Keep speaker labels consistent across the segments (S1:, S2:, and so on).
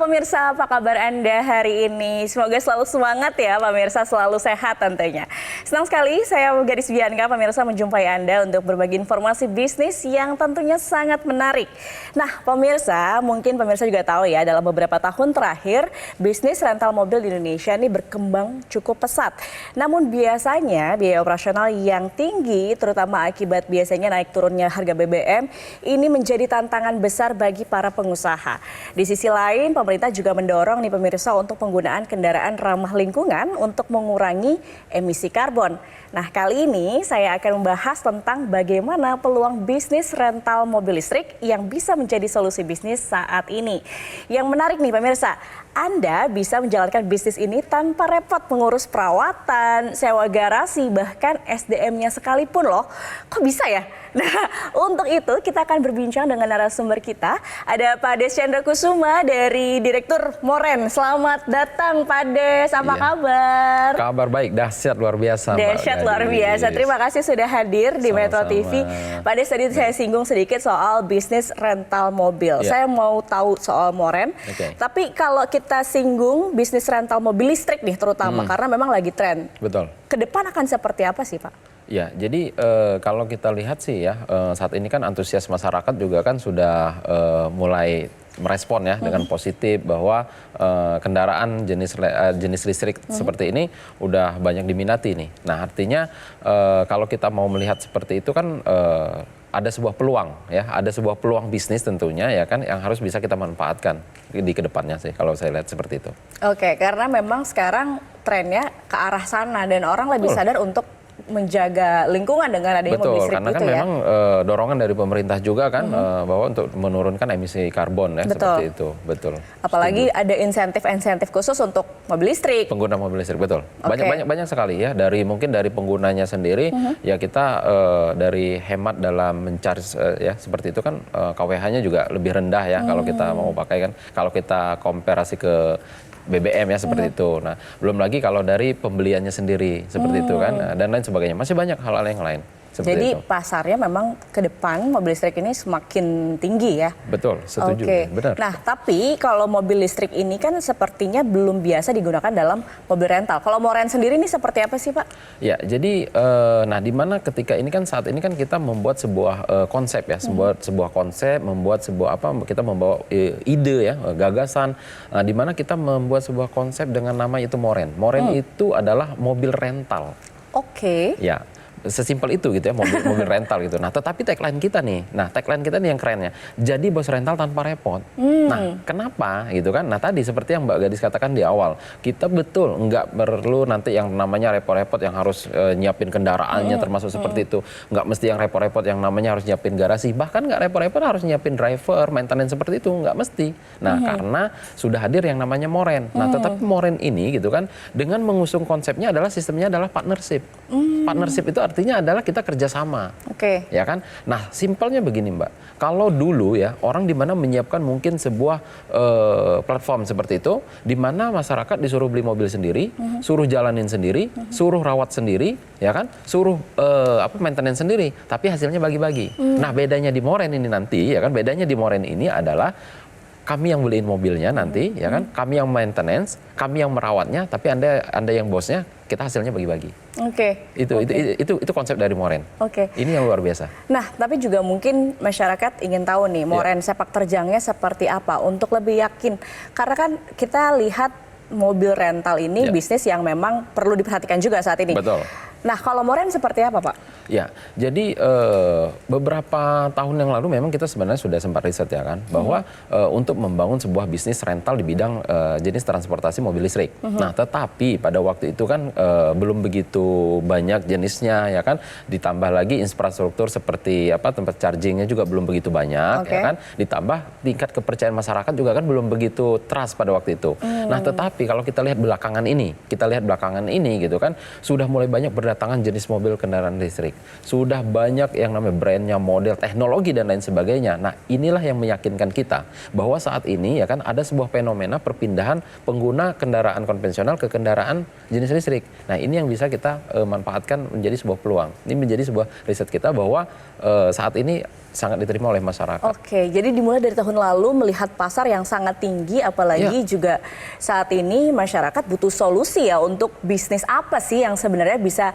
S1: pemirsa, apa kabar Anda hari ini? Semoga selalu semangat ya pemirsa, selalu sehat tentunya. Senang sekali saya Gadis Bianca pemirsa menjumpai Anda untuk berbagi informasi bisnis yang tentunya sangat menarik. Nah pemirsa, mungkin pemirsa juga tahu ya dalam beberapa tahun terakhir bisnis rental mobil di Indonesia ini berkembang cukup pesat. Namun biasanya biaya operasional yang tinggi terutama akibat biasanya naik turunnya harga BBM ini menjadi tantangan besar bagi para pengusaha. Di sisi lain, pemerintah juga mendorong nih pemirsa untuk penggunaan kendaraan ramah lingkungan untuk mengurangi emisi karbon. Nah, kali ini saya akan membahas tentang bagaimana peluang bisnis rental mobil listrik yang bisa menjadi solusi bisnis saat ini. Yang menarik nih pemirsa, Anda bisa menjalankan bisnis ini tanpa repot mengurus perawatan, sewa garasi, bahkan SDM-nya sekalipun loh. Kok bisa ya? Nah, untuk itu kita akan berbincang dengan narasumber kita. Ada Pak Des Chandra Kusuma dari Direktur Moren. Selamat datang Pak Des, apa kabar?
S2: Kabar baik, dahsyat luar biasa.
S1: Dahsyat luar biasa. Terima kasih sudah hadir di Metro TV. Pak Des, tadi saya singgung sedikit soal bisnis rental mobil. Saya mau tahu soal Moren. Tapi kalau kita singgung bisnis rental mobil listrik nih terutama karena memang lagi tren.
S2: Betul.
S1: Ke depan akan seperti apa sih Pak?
S2: Ya, jadi kalau kita lihat sih ya, saat ini kan antusias masyarakat juga kan sudah mulai merespon ya dengan positif bahwa kendaraan jenis listrik seperti ini udah banyak diminati nih. Nah, artinya kalau kita mau melihat seperti itu kan ada sebuah peluang ya, ada sebuah peluang bisnis tentunya ya kan yang harus bisa kita manfaatkan di kedepannya sih kalau saya lihat seperti itu.
S1: Oke, karena memang sekarang trennya ke arah sana dan orang lebih sadar untuk menjaga lingkungan dengan adanya mobil listrik
S2: karena
S1: gitu
S2: kan
S1: ya.
S2: Memang dorongan dari pemerintah juga kan bahwa untuk menurunkan emisi karbon ya seperti itu. Betul.
S1: Apalagi ada insentif-insentif khusus untuk mobil listrik.
S2: Pengguna mobil listrik, betul. Banyak sekali ya, mungkin dari penggunanya sendiri ya kita dari hemat dalam mencari ya seperti itu kan KWH-nya juga lebih rendah ya kalau kita mau pakai kan. Kalau kita komparasi ke BBM ya seperti itu. Nah, belum lagi kalau dari pembeliannya sendiri seperti itu kan dan lain sebagainya. Masih banyak hal-hal yang lain.
S1: Jadi pasarnya memang ke depan mobil listrik ini semakin tinggi ya.
S2: Betul, setuju. Benar.
S1: Nah, tapi kalau mobil listrik ini kan sepertinya belum biasa digunakan dalam mobil rental. Kalau Moren sendiri ini seperti apa sih Pak?
S2: Ya, jadi nah di mana ketika ini kan saat ini kan kita membuat sebuah konsep ya, sebuah konsep, membuat sebuah kita membawa ide ya, gagasan. Nah, di mana kita membuat sebuah konsep dengan nama itu Moren. Moren itu adalah mobil rental.
S1: Oke.
S2: Ya. Sesimpel itu gitu ya, mobil rental gitu. Nah, tetapi tagline kita nih yang kerennya, jadi bos rental tanpa repot. Nah, kenapa gitu kan? Nah, tadi seperti yang Mbak Gadis katakan di awal, kita betul nggak perlu nanti yang namanya repot-repot yang harus nyiapin kendaraannya termasuk seperti itu. Nggak mesti yang repot-repot yang namanya harus nyiapin garasi. Bahkan nggak repot-repot harus nyiapin driver, maintenance seperti itu. Nggak mesti. Nah, karena sudah hadir yang namanya Moren. Nah, tetapi Moren ini gitu kan, dengan mengusung konsepnya adalah sistemnya adalah partnership. Partnership itu artinya adalah kita kerjasama, ya kan? Nah, simpelnya begini Mbak, kalau dulu ya orang di mana menyiapkan mungkin sebuah platform seperti itu, di mana masyarakat disuruh beli mobil sendiri, suruh jalanin sendiri, suruh rawat sendiri, ya kan? Suruh maintenance sendiri, tapi hasilnya bagi-bagi. Nah, bedanya di Moren ini nanti, ya kan? Bedanya di Moren ini adalah kami yang beliin mobilnya nanti, ya kan? Kami yang maintenance, kami yang merawatnya, tapi anda yang bosnya, kita hasilnya bagi-bagi. Itu konsep dari Moren. Ini yang luar biasa.
S1: Nah, tapi juga mungkin masyarakat ingin tahu nih, Moren sepak terjangnya seperti apa untuk lebih yakin. Karena kan kita lihat mobil rental ini bisnis yang memang perlu diperhatikan juga saat ini.
S2: Betul.
S1: Nah, kalau Moren seperti apa, Pak?
S2: Ya, jadi beberapa tahun yang lalu memang kita sebenarnya sudah sempat riset ya kan, bahwa untuk membangun sebuah bisnis rental di bidang jenis transportasi mobil listrik. Nah, tetapi pada waktu itu kan belum begitu banyak jenisnya ya kan, ditambah lagi infrastruktur seperti tempat chargingnya juga belum begitu banyak ya kan, ditambah tingkat kepercayaan masyarakat juga kan belum begitu trust pada waktu itu. Nah, tetapi kalau kita lihat belakangan ini gitu kan, sudah mulai banyak kedatangan jenis mobil kendaraan listrik. Sudah banyak yang namanya brandnya, model, teknologi dan lain sebagainya. Nah, inilah yang meyakinkan kita bahwa saat ini ya kan ada sebuah fenomena perpindahan pengguna kendaraan konvensional ke kendaraan jenis listrik. Nah, ini yang bisa kita manfaatkan menjadi sebuah peluang. Ini menjadi sebuah riset kita bahwa saat ini sangat diterima oleh masyarakat.
S1: Oke, jadi dimulai dari tahun lalu melihat pasar yang sangat tinggi, apalagi juga saat ini masyarakat butuh solusi ya untuk bisnis apa sih yang sebenarnya bisa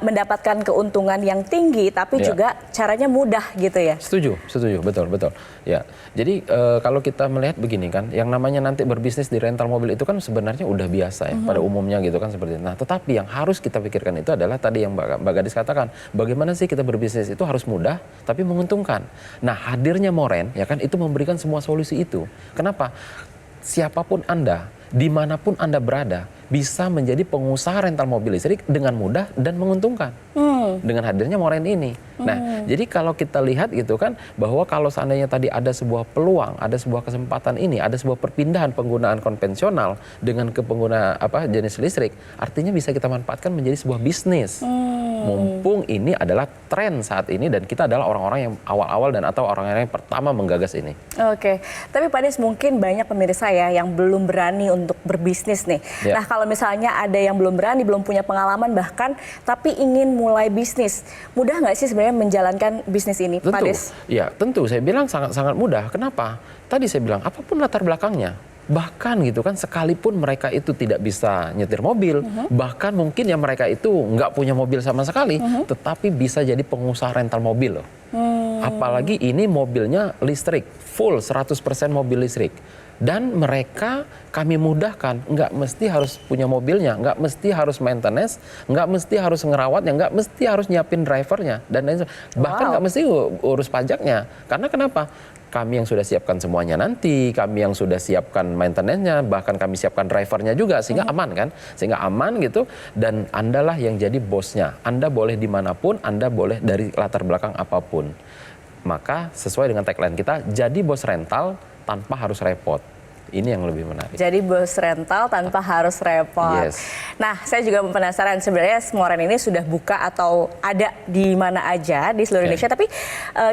S1: mendapatkan keuntungan yang tinggi, tapi juga caranya mudah gitu ya.
S2: Setuju, betul. Ya, jadi kalau kita melihat begini kan, yang namanya nanti berbisnis di rental mobil itu kan sebenarnya udah biasa ya pada umumnya gitu kan seperti itu. Nah, tetapi yang harus kita pikirkan itu adalah tadi yang Mbak Gadis katakan, bagaimana sih kita berbisnis itu harus mudah tapi menguntungkan. Nah, hadirnya Moren ya kan itu memberikan semua solusi itu. Kenapa? Siapapun Anda, dimanapun Anda berada, bisa menjadi pengusaha rental mobil listrik dengan mudah dan menguntungkan. Dengan hadirnya Moren ini. Nah, jadi kalau kita lihat gitu kan, bahwa kalau seandainya tadi ada sebuah peluang, ada sebuah kesempatan ini, ada sebuah perpindahan penggunaan konvensional dengan ke pengguna jenis listrik, artinya bisa kita manfaatkan menjadi sebuah bisnis. Mumpung ini adalah tren saat ini dan kita adalah orang-orang yang awal-awal dan atau orang-orang yang pertama menggagas ini.
S1: Oke, tapi Pak Des mungkin banyak pemirsa ya yang belum berani untuk berbisnis nih.
S2: Ya.
S1: Nah, kalau misalnya ada yang belum berani, belum punya pengalaman bahkan, tapi ingin mulai bisnis, mudah nggak sih sebenarnya menjalankan bisnis ini,
S2: Tentu,
S1: Pak Des?
S2: ya tentu. Saya bilang sangat-sangat mudah. Kenapa? Tadi saya bilang apapun latar belakangnya. Bahkan gitu kan, sekalipun mereka itu tidak bisa nyetir mobil, bahkan mungkin ya mereka itu nggak punya mobil sama sekali, tetapi bisa jadi pengusaha rental mobil loh. Apalagi ini mobilnya listrik, full 100% mobil listrik. Dan mereka kami mudahkan, nggak mesti harus punya mobilnya, nggak mesti harus maintenance, nggak mesti harus ngerawatnya, nggak mesti harus nyiapin drivernya, dan lain sebagainya. Bahkan nggak mesti urus pajaknya. Karena kenapa? Kami yang sudah siapkan semuanya nanti, kami yang sudah siapkan maintenance-nya, bahkan kami siapkan drivernya juga, sehingga aman kan? Sehingga aman gitu, dan Andalah yang jadi bosnya. Anda boleh dimanapun, Anda boleh dari latar belakang apapun. Maka sesuai dengan tagline kita, jadi bos rental tanpa harus repot. Ini yang lebih menarik.
S1: Jadi bos rental tanpa harus repot.
S2: Yes.
S1: Nah, saya juga penasaran sebenarnya Moren ini sudah buka atau ada di mana aja di seluruh Indonesia. Tapi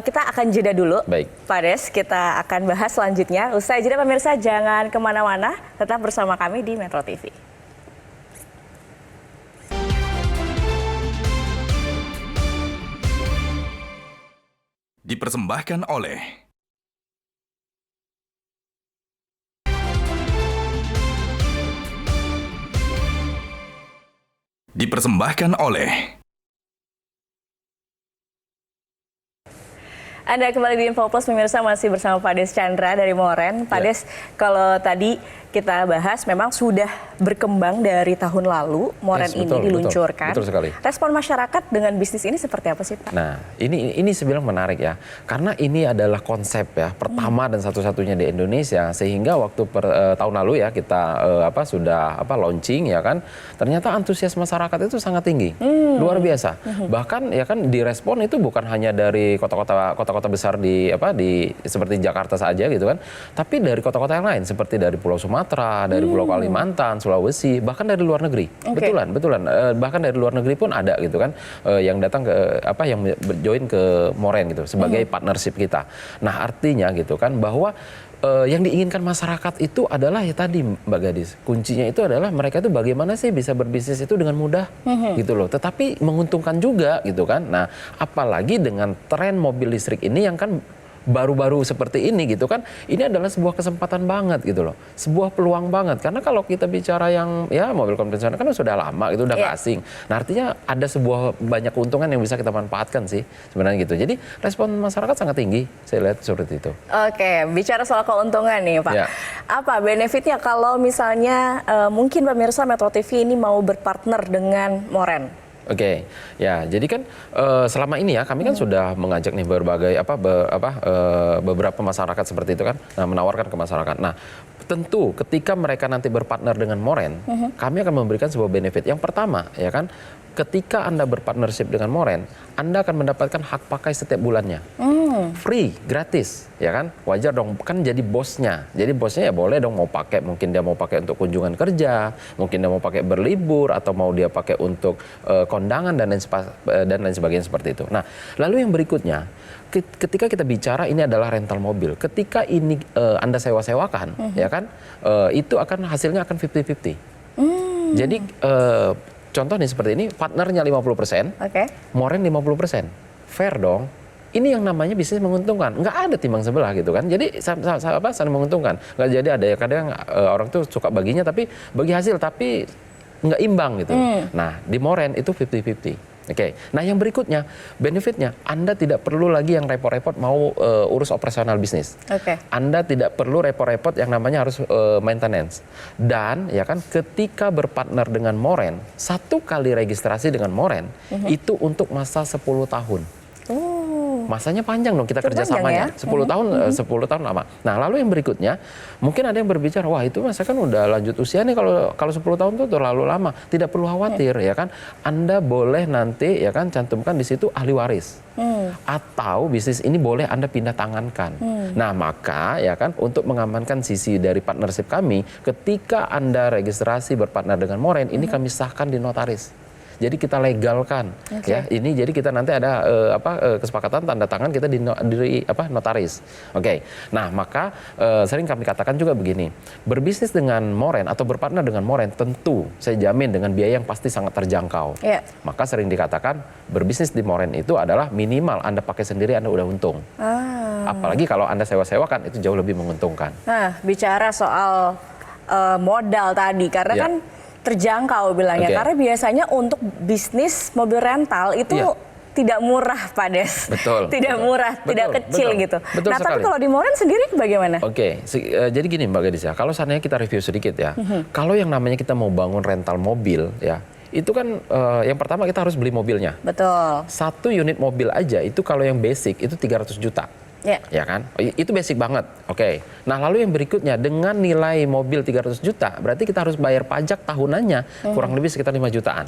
S1: kita akan jeda dulu.
S2: Baik.
S1: Pak Des, kita akan bahas selanjutnya. Usai jeda pemirsa, jangan kemana-mana. Tetap bersama kami di Metro TV.
S3: Dipersembahkan oleh
S1: Anda kembali di Info Plus, pemirsa, masih bersama Pak Des Chandra dari Moren. Pak Des, kalau tadi kita bahas memang sudah berkembang dari tahun lalu, Moren ini diluncurkan.
S2: Betul sekali.
S1: Respon masyarakat dengan bisnis ini seperti apa sih, Pak?
S2: Nah, ini sebenarnya menarik ya. Karena ini adalah konsep ya, pertama dan satu-satunya di Indonesia, sehingga waktu tahun lalu ya kita sudah launching ya kan, ternyata antusias masyarakat itu sangat tinggi. Luar biasa. Bahkan ya kan direspon itu bukan hanya dari kota-kota besar di seperti Jakarta saja gitu kan, tapi dari kota-kota yang lain seperti dari Pulau Sumatera, dari Pulau Kalimantan, Sulawesi, bahkan dari luar negeri. Betulan. Bahkan dari luar negeri pun ada gitu kan, yang datang ke yang join ke Moren gitu sebagai partnership kita. Nah, artinya gitu kan bahwa yang diinginkan masyarakat itu adalah ya tadi Mbak Gadis, kuncinya itu adalah mereka itu bagaimana sih bisa berbisnis itu dengan mudah gitu loh, tetapi menguntungkan juga gitu kan. Nah, apalagi dengan tren mobil listrik ini yang kan baru-baru seperti ini gitu kan, ini adalah sebuah kesempatan banget gitu loh, sebuah peluang banget. Karena kalau kita bicara yang ya mobil konvensional kan sudah lama gitu, udah nggak asing. Nah, artinya ada sebuah banyak keuntungan yang bisa kita manfaatkan sih sebenarnya gitu. Jadi respon masyarakat sangat tinggi, saya lihat seperti itu.
S1: Oke, bicara soal keuntungan nih Pak, apa benefitnya kalau misalnya mungkin pemirsa Metro TV ini mau berpartner dengan Moren?
S2: Oke, ya jadi kan selama ini ya kami kan sudah mengajak nih berbagai beberapa masyarakat seperti itu kan, menawarkan ke masyarakat. Nah, tentu ketika mereka nanti berpartner dengan Moren, kami akan memberikan sebuah benefit. Yang pertama, ya kan, ketika Anda berpartnership dengan Moren, Anda akan mendapatkan hak pakai setiap bulannya. Free, gratis, ya kan? Wajar dong, kan jadi bosnya. Jadi bosnya ya boleh dong mau pakai, mungkin dia mau pakai untuk kunjungan kerja, mungkin dia mau pakai berlibur, atau mau dia pakai untuk kondangan dan lain sebagainya seperti itu. Nah, lalu yang berikutnya, ketika kita bicara ini adalah rental mobil, ketika ini Anda sewa-sewakan, ya kan, itu akan hasilnya akan 50-50. Jadi contoh nih seperti ini, partnernya 50%, Moren 50%. Fair dong. Ini yang namanya bisnis menguntungkan. Nggak ada timbang sebelah gitu kan. Jadi saling menguntungkan. Nggak jadi ada ya kadang orang tuh suka baginya tapi bagi hasil tapi nggak imbang gitu. Nah, di Moren itu 50-50. Oke. Nah, yang berikutnya, benefitnya Anda tidak perlu lagi yang repot-repot mau urus operasional bisnis. Anda tidak perlu repot-repot yang namanya harus maintenance. Dan ya kan ketika berpartner dengan Moren, 1 kali registrasi dengan Moren itu untuk masa 10 tahun. Masanya panjang dong kita kerjasamanya. 10 tahun 10 tahun lama. Nah, lalu yang berikutnya mungkin ada yang berbicara, wah itu masa kan udah lanjut usia nih kalau 10 tahun itu terlalu lama. Tidak perlu khawatir ya kan. Anda boleh nanti ya kan cantumkan di situ ahli waris. Atau bisnis ini boleh Anda pindah tangankan. Nah, maka ya kan untuk mengamankan sisi dari partnership kami, ketika Anda registrasi berpartner dengan Moren, ini kami sahkan di notaris. Jadi kita legalkan, ya. Ini jadi kita nanti ada kesepakatan tanda tangan kita di notaris. Oke. Nah, maka sering kami katakan juga begini, berbisnis dengan Moren atau berpartner dengan Moren tentu saya jamin dengan biaya yang pasti sangat terjangkau. Maka sering dikatakan berbisnis di Moren itu adalah minimal Anda pakai sendiri Anda udah untung. Apalagi kalau Anda sewa-sewakan itu jauh lebih menguntungkan.
S1: Nah, bicara soal modal tadi, karena kan terjangkau bilangnya, karena biasanya untuk bisnis mobil rental itu tidak murah, Pak Des. Tidak murah, tidak kecil gitu. Nah, tapi kalau di Moren sendiri bagaimana?
S2: Jadi gini Mbak Gadis ya, kalau seandainya kita review sedikit ya, kalau yang namanya kita mau bangun rental mobil ya, itu kan yang pertama kita harus beli mobilnya. 1 unit mobil aja itu kalau yang basic itu 300 juta. Ya kan? Itu basic banget. Nah, lalu yang berikutnya dengan nilai mobil 300 juta, berarti kita harus bayar pajak tahunannya kurang lebih sekitar 5 jutaan.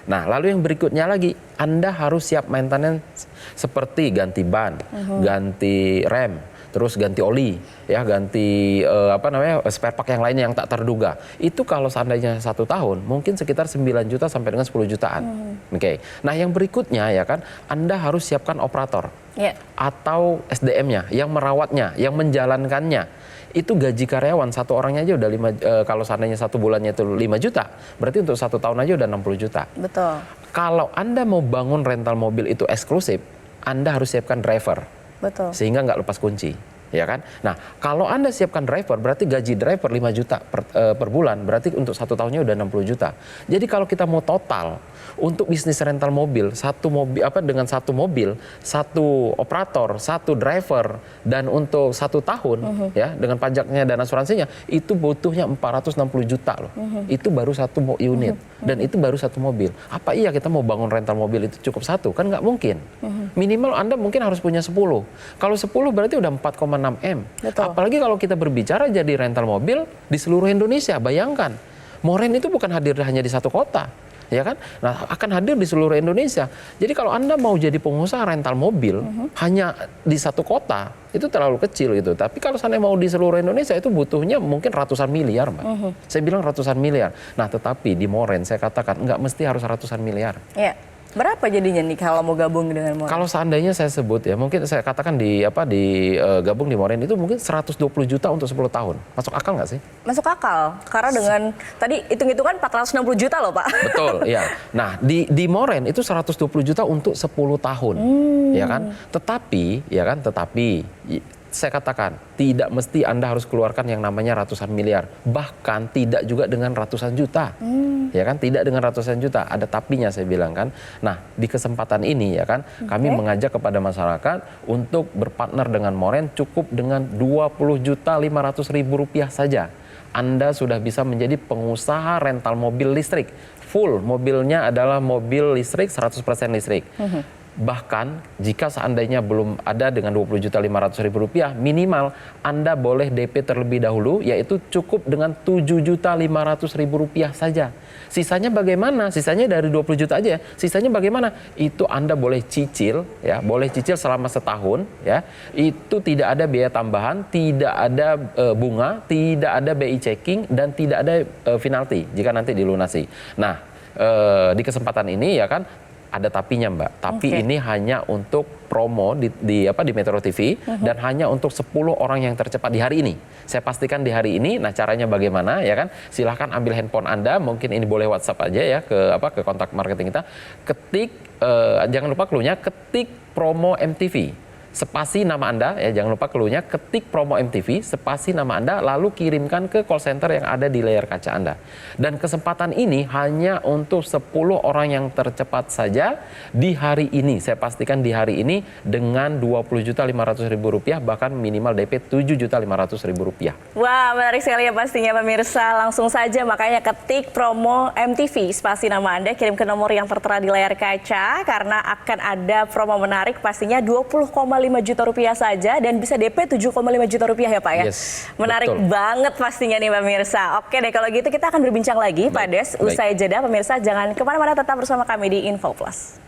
S2: Nah, lalu yang berikutnya lagi, Anda harus siap maintenance seperti ganti ban, ganti rem, terus ganti oli, ya ganti spare part yang lainnya yang tak terduga. Itu kalau seandainya 1 tahun mungkin sekitar 9 juta sampai dengan 10 jutaan. Nah, yang berikutnya ya kan, Anda harus siapkan operator atau SDM-nya yang merawatnya, yang menjalankannya. Itu gaji karyawan 1 orangnya aja udah kalau seandainya 1 bulannya itu 5 juta, berarti untuk 1 tahun aja udah 60 juta. Kalau Anda mau bangun rental mobil itu eksklusif, Anda harus siapkan driver. Sehingga nggak lepas kunci, ya kan? Nah, kalau Anda siapkan driver, berarti gaji driver 5 juta per bulan, berarti untuk 1 tahunnya udah 60 juta. Jadi kalau kita mau total untuk bisnis rental mobil, dengan 1 mobil, 1 operator, 1 driver, dan untuk 1 tahun, ya dengan pajaknya dan asuransinya, itu butuhnya 460 juta loh. Itu baru 1 unit, dan itu baru 1 mobil. Apa iya kita mau bangun rental mobil itu cukup 1? Kan nggak mungkin. Minimal Anda mungkin harus punya 10. Kalau 10 berarti udah 4,6 M. Apalagi kalau kita berbicara jadi rental mobil di seluruh Indonesia. Bayangkan, Moren itu bukan hadir hanya di 1 kota, ya kan? Nah, akan hadir di seluruh Indonesia. Jadi kalau Anda mau jadi pengusaha rental mobil hanya di 1 kota, itu terlalu kecil gitu. Tapi kalau saya mau di seluruh Indonesia itu butuhnya mungkin ratusan miliar, Mbak. Saya bilang ratusan miliar. Nah, tetapi di Moren saya katakan nggak mesti harus ratusan miliar.
S1: Berapa jadinya nih kalau mau gabung dengan Moren?
S2: Kalau seandainya saya sebut ya, mungkin saya katakan gabung di Moren itu mungkin 120 juta untuk 10 tahun. Masuk akal nggak sih?
S1: Masuk akal. Karena dengan tadi hitung-hitungan 460 juta loh, Pak.
S2: Betul, ya. Nah, di Moren itu 120 juta untuk 10 tahun. Ya kan? Tetapi saya katakan, tidak mesti Anda harus keluarkan yang namanya ratusan miliar. Bahkan tidak juga dengan ratusan juta. Ya kan, tidak dengan ratusan juta. Ada tapinya saya bilang kan. Nah, di kesempatan ini ya kan, kami mengajak kepada masyarakat untuk berpartner dengan Moren cukup dengan 20.500.000 rupiah saja. Anda sudah bisa menjadi pengusaha rental mobil listrik. Full mobilnya adalah mobil listrik, 100% listrik. Bahkan jika seandainya belum ada dengan 20.500.000 rupiah, minimal Anda boleh DP terlebih dahulu, yaitu cukup dengan 7.500.000 rupiah saja. Sisanya bagaimana? Sisanya dari 20 juta aja. Sisanya bagaimana? Itu Anda boleh cicil, ya, boleh cicil selama setahun, ya. Itu tidak ada biaya tambahan, tidak ada bunga, tidak ada BI checking, dan tidak ada penalti jika nanti dilunasi. Nah, di kesempatan ini ya kan ada tapinya Mbak. Tapi ini hanya untuk promo di Metro TV dan hanya untuk 10 orang yang tercepat di hari ini. Saya pastikan di hari ini. Nah, caranya bagaimana ya kan? Silahkan ambil handphone Anda, mungkin ini boleh WhatsApp aja ya ke kontak marketing kita. Ketik jangan lupa clue-nya, ketik promo MTV. Spasi nama Anda, ya jangan lupa clue-nya, ketik promo MTV, spasi nama Anda, lalu kirimkan ke call center yang ada di layar kaca Anda. Dan kesempatan ini hanya untuk 10 orang yang tercepat saja di hari ini. Saya pastikan di hari ini dengan 20.500.000 rupiah, bahkan minimal DP 7.500.000 rupiah.
S1: Wah, menarik sekali ya pastinya pemirsa. Langsung saja makanya ketik promo MTV, spasi nama Anda, kirim ke nomor yang tertera di layar kaca, karena akan ada promo menarik pastinya 20,5 juta rupiah saja dan bisa DP 7,5 juta rupiah ya Pak ya.
S2: Yes,
S1: menarik
S2: betul
S1: banget pastinya nih pemirsa. Oke deh, kalau gitu kita akan berbincang lagi Pak Des usai jeda. Pemirsa jangan kemana-mana, tetap bersama kami di Info Plus.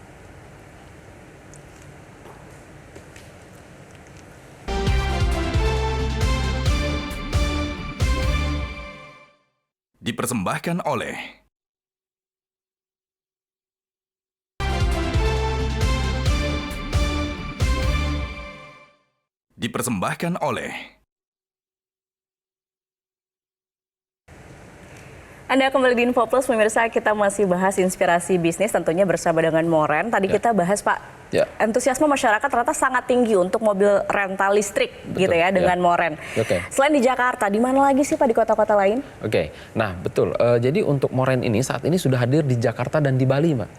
S3: Dipersembahkan oleh
S1: Anda kembali di Info Plus, pemirsa. Kita masih bahas inspirasi bisnis tentunya bersama dengan Moren. Tadi kita bahas Pak, antusiasme masyarakat ternyata sangat tinggi untuk mobil rental listrik. Betul, gitu ya dengan Moren. Selain di Jakarta, di mana lagi sih Pak di kota-kota lain?
S2: Nah betul. Jadi untuk Moren ini saat ini sudah hadir di Jakarta dan di Bali, Mbak.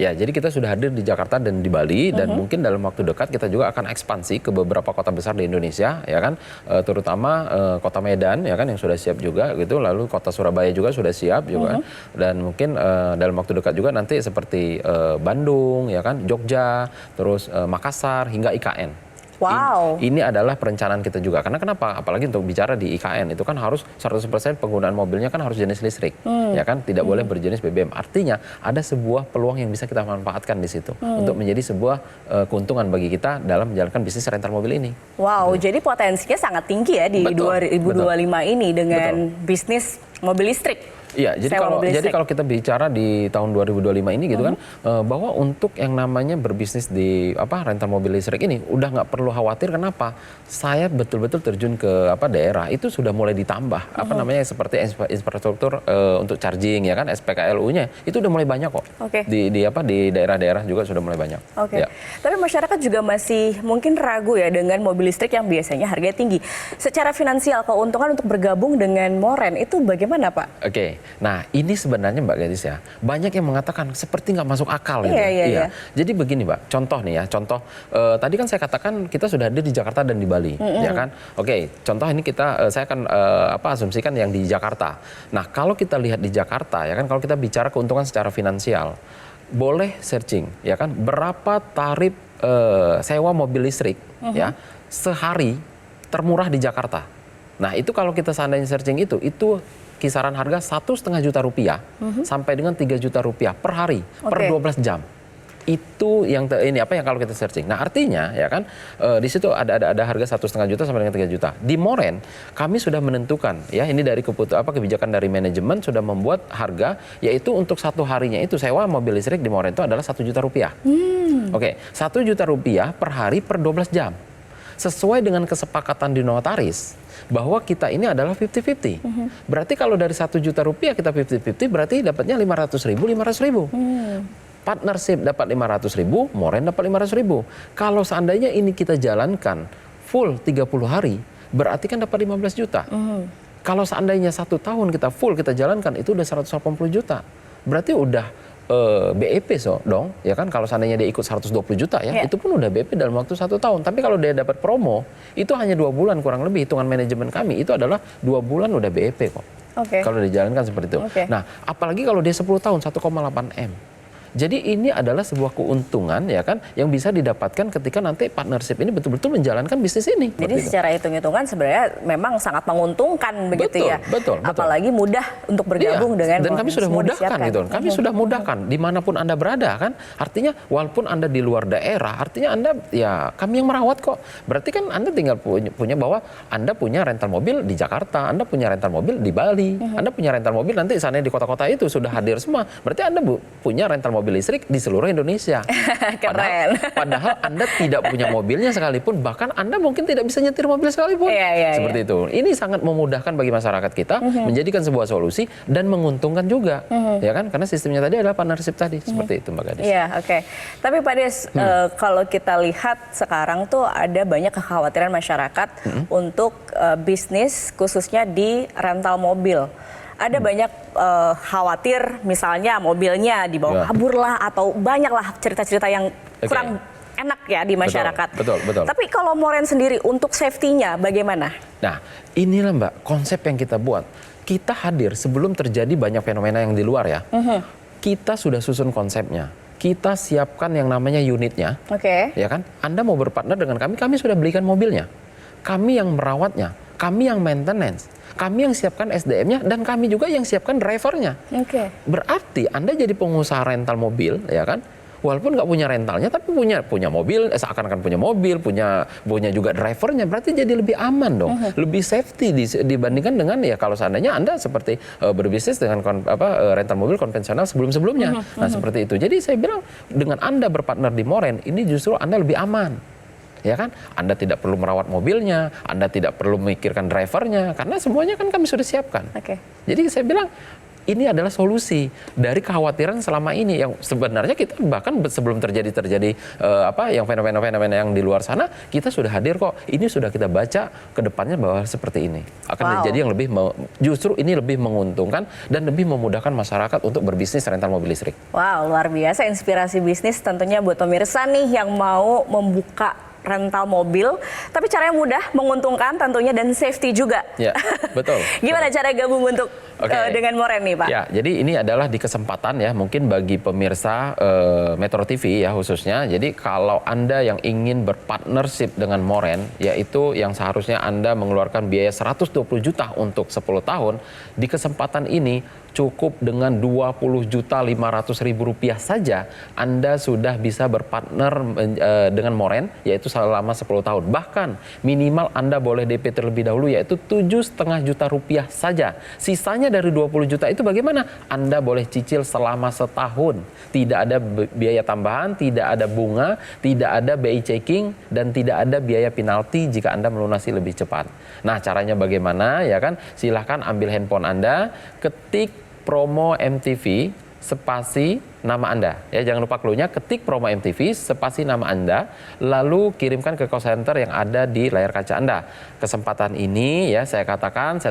S2: Ya, jadi kita sudah hadir di Jakarta dan di Bali dan mungkin dalam waktu dekat kita juga akan ekspansi ke beberapa kota besar di Indonesia, ya kan? Terutama kota Medan, ya kan, yang sudah siap juga gitu. Lalu kota Surabaya juga sudah siap juga. Dan mungkin dalam waktu dekat juga nanti seperti Bandung, ya kan, Jogja, terus Makassar hingga IKN.
S1: Wow.
S2: Ini adalah perencanaan kita juga. Karena kenapa? Apalagi untuk bicara di IKN itu kan harus 100% penggunaan mobilnya kan harus jenis listrik, ya kan, tidak boleh berjenis BBM. Artinya ada sebuah peluang yang bisa kita manfaatkan di situ untuk menjadi sebuah keuntungan bagi kita dalam menjalankan bisnis rental mobil ini.
S1: Wow, jadi potensinya sangat tinggi ya di 2025 ini dengan bisnis mobil listrik.
S2: Iya, jadi kalau kita bicara di tahun 2025 ini gitu kan, bahwa untuk yang namanya berbisnis di rental mobil listrik ini udah nggak perlu khawatir. Kenapa? Saya betul-betul terjun ke daerah itu sudah mulai ditambah seperti infrastruktur untuk charging, ya kan, SPKLU-nya itu udah mulai banyak kok. Di daerah-daerah juga sudah mulai banyak. Ya.
S1: Tapi masyarakat juga masih mungkin ragu ya dengan mobil listrik yang biasanya harganya tinggi. Secara finansial keuntungan untuk bergabung dengan Moren itu bagaimana Pak?
S2: Nah, ini sebenarnya Mbak Gadis ya, banyak yang mengatakan seperti nggak masuk akal gitu.
S1: Iya.
S2: Jadi begini Mbak, contoh nih ya, tadi kan saya katakan kita sudah hadir di Jakarta dan di Bali, ya kan? Contoh ini saya akan asumsikan yang di Jakarta. Nah, kalau kita lihat di Jakarta, ya kan, kalau kita bicara keuntungan secara finansial, boleh searching, ya kan, berapa tarif sewa mobil listrik, ya, sehari termurah di Jakarta. Nah, itu kalau kita seandainya searching itu kisaran harga 1,5 juta rupiah sampai dengan 3 juta rupiah per hari, per 12 jam. Itu yang kalau kita searching. Nah, artinya ya kan di situ ada harga 1,5 juta sampai dengan 3 juta. Di Moren kami sudah menentukan, ya, ini dari kebijakan dari manajemen sudah membuat harga, yaitu untuk satu harinya itu sewa mobil listrik di Moren itu adalah 1 juta rupiah. 1 juta rupiah per hari per 12 jam. Sesuai dengan kesepakatan di notaris bahwa kita ini adalah 50-50. Berarti kalau dari 1 juta rupiah kita 50-50, berarti dapatnya 500.000. Partnership dapat 500.000, Moren dapat 500.000. Kalau seandainya ini kita jalankan full 30 hari, berarti kan dapat 15 juta. Kalau seandainya 1 tahun kita full kita jalankan, itu udah 180 juta. Berarti udah BEP dong, ya kan, kalau seandainya dia ikut 120 juta ya, itu pun udah BEP dalam waktu 1 tahun. Tapi kalau dia dapat promo, itu hanya 2 bulan kurang lebih, hitungan manajemen kami itu adalah 2 bulan udah BEP kok. Kalau dijalankan seperti itu. Nah, apalagi kalau dia 10 tahun 1,8 M. Jadi ini adalah sebuah keuntungan ya kan yang bisa didapatkan ketika nanti partnership ini betul-betul menjalankan bisnis ini.
S1: Jadi secara hitung-hitungan sebenarnya memang sangat menguntungkan begitu ya.
S2: Betul.
S1: Apalagi mudah untuk bergabung dengan
S2: dan kami sudah
S1: semua
S2: mudahkan
S1: disiapkan.
S2: gitu. Kami sudah mudahkan dimanapun Anda berada kan. Artinya walaupun Anda di luar daerah, artinya Anda ya kami yang merawat kok. Berarti kan Anda tinggal punya bahwa Anda punya rental mobil di Jakarta, Anda punya rental mobil di Bali, Anda punya rental mobil nanti sana di kota-kota itu sudah hadir semua. Berarti Anda punya rental mobil listrik di seluruh Indonesia.
S1: Keren.
S2: Padahal Anda tidak punya mobilnya sekalipun, bahkan Anda mungkin tidak bisa nyetir mobil sekalipun. Seperti itu. Ini sangat memudahkan bagi masyarakat kita, menjadikan sebuah solusi dan menguntungkan juga, ya kan? Karena sistemnya tadi adalah partnership tadi, seperti itu Mbak Gadis.
S1: Iya, oke. Tapi Pak Des, kalau kita lihat sekarang tuh ada banyak kekhawatiran masyarakat untuk bisnis khususnya di rental mobil. Ada banyak khawatir misalnya mobilnya dibawa kabur lah atau banyaklah cerita-cerita yang kurang enak ya di masyarakat.
S2: Betul.
S1: Tapi kalau Moren sendiri untuk safety-nya bagaimana?
S2: Nah, inilah Mbak konsep yang kita buat. Kita hadir sebelum terjadi banyak fenomena yang di luar ya. Kita sudah susun konsepnya. Kita siapkan yang namanya unitnya. Ya kan? Anda mau berpartner dengan kami sudah belikan mobilnya. Kami yang merawatnya, kami yang maintenance. Kami yang siapkan SDM-nya dan kami juga yang siapkan drivernya. Berarti Anda jadi pengusaha rental mobil, ya kan? Walaupun nggak punya rentalnya, tapi punya mobil, seakan-akan punya mobil, punya juga drivernya, berarti jadi lebih aman dong, lebih safety dibandingkan dengan ya kalau seandainya Anda seperti berbisnis dengan rental mobil konvensional sebelum-sebelumnya. Nah seperti itu. Jadi saya bilang dengan Anda berpartner di Moren, ini justru Anda lebih aman. Ya kan, Anda tidak perlu merawat mobilnya, Anda tidak perlu memikirkan drivernya, karena semuanya kan kami sudah siapkan. Jadi saya bilang ini adalah solusi dari kekhawatiran selama ini yang sebenarnya kita bahkan sebelum terjadi yang fenomena-fenomena yang di luar sana kita sudah hadir kok. Ini sudah kita baca ke depannya bahwa seperti ini akan menjadi yang lebih justru ini lebih menguntungkan dan lebih memudahkan masyarakat untuk berbisnis rental mobil listrik.
S1: Wow, luar biasa inspirasi bisnis tentunya buat pemirsa nih yang mau membuka rental mobil, tapi caranya mudah, menguntungkan tentunya dan safety juga.
S2: Ya, betul.
S1: Gimana cara gabung untuk dengan Moren nih Pak?
S2: Ya, jadi ini adalah di kesempatan ya, mungkin bagi pemirsa Metro TV ya khususnya. Jadi kalau Anda yang ingin berpartnership dengan Moren, yaitu yang seharusnya Anda mengeluarkan biaya 120 juta untuk 10 tahun, di kesempatan ini cukup dengan 20.500.000 rupiah saja Anda sudah bisa berpartner dengan Moren, yaitu selama 10 tahun. Bahkan minimal Anda boleh DP terlebih dahulu, yaitu 7,5 juta rupiah saja. Sisanya dari 20 juta itu bagaimana? Anda boleh cicil selama setahun. Tidak ada biaya tambahan, tidak ada bunga, tidak ada BI checking, dan tidak ada biaya penalti jika Anda melunasi lebih cepat. Nah caranya bagaimana ya kan? Silahkan ambil handphone Anda, ketik promo MTV spasi nama Anda. Ya, jangan lupa clue-nya, ketik promo MTV spasi nama Anda, lalu kirimkan ke call center yang ada di layar kaca Anda. Kesempatan ini ya saya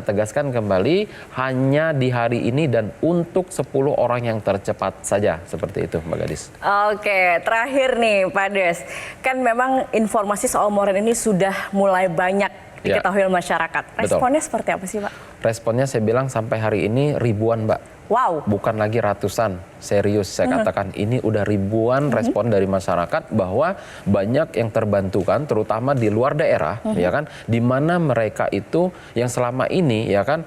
S2: tegaskan kembali hanya di hari ini dan untuk 10 orang yang tercepat saja. Seperti itu Mbak Gadis.
S1: Oke, terakhir nih Pak Des. Kan memang informasi soal Moren ini sudah mulai banyak diketahui masyarakat. Responnya seperti apa sih Pak?
S2: Responnya saya bilang sampai hari ini ribuan Mbak.
S1: Wow.
S2: Bukan lagi ratusan, serius saya katakan ini udah ribuan respon dari masyarakat bahwa banyak yang terbantukan terutama di luar daerah ya kan, di mana mereka itu yang selama ini ya kan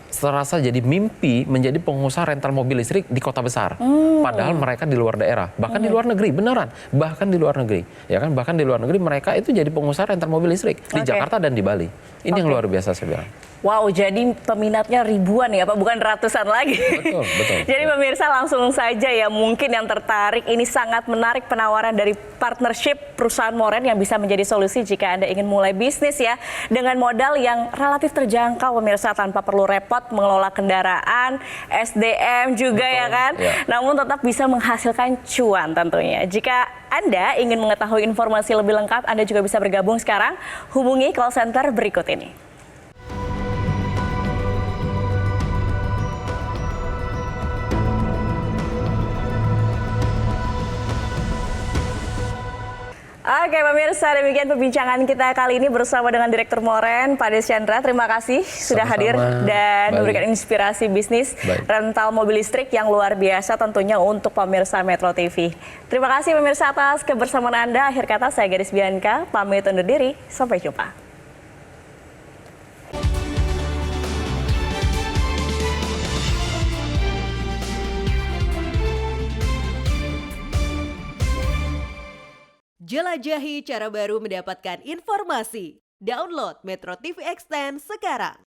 S2: serasa jadi mimpi menjadi pengusaha rental mobil listrik di kota besar. Padahal mereka di luar daerah, bahkan di luar negeri, beneran. Bahkan di luar negeri, ya kan? Bahkan di luar negeri mereka itu jadi pengusaha rental mobil listrik di Jakarta dan di Bali. Ini yang luar biasa saya bilang.
S1: Wow, jadi peminatnya ribuan ya Pak, bukan ratusan lagi.
S2: Betul.
S1: Jadi pemirsa langsung saja ya, mungkin yang tertarik, ini sangat menarik penawaran dari partnership perusahaan Moren yang bisa menjadi solusi jika Anda ingin mulai bisnis ya. Dengan modal yang relatif terjangkau pemirsa, tanpa perlu repot mengelola kendaraan, SDM juga ya kan. Namun tetap bisa menghasilkan cuan tentunya. Jika Anda ingin mengetahui informasi lebih lengkap, Anda juga bisa bergabung sekarang. Hubungi call center berikut ini. Oke pemirsa, demikian perbincangan kita kali ini bersama dengan Direktur Moren, Pak Desyandra. Terima kasih sudah hadir dan memberikan inspirasi bisnis rental mobil listrik yang luar biasa tentunya untuk pemirsa Metro TV. Terima kasih pemirsa atas kebersamaan Anda. Akhir kata saya Gadis Bianca, pamit undur diri. Sampai jumpa.
S4: Jelajahi cara baru mendapatkan informasi. Download Metro TV Extend sekarang.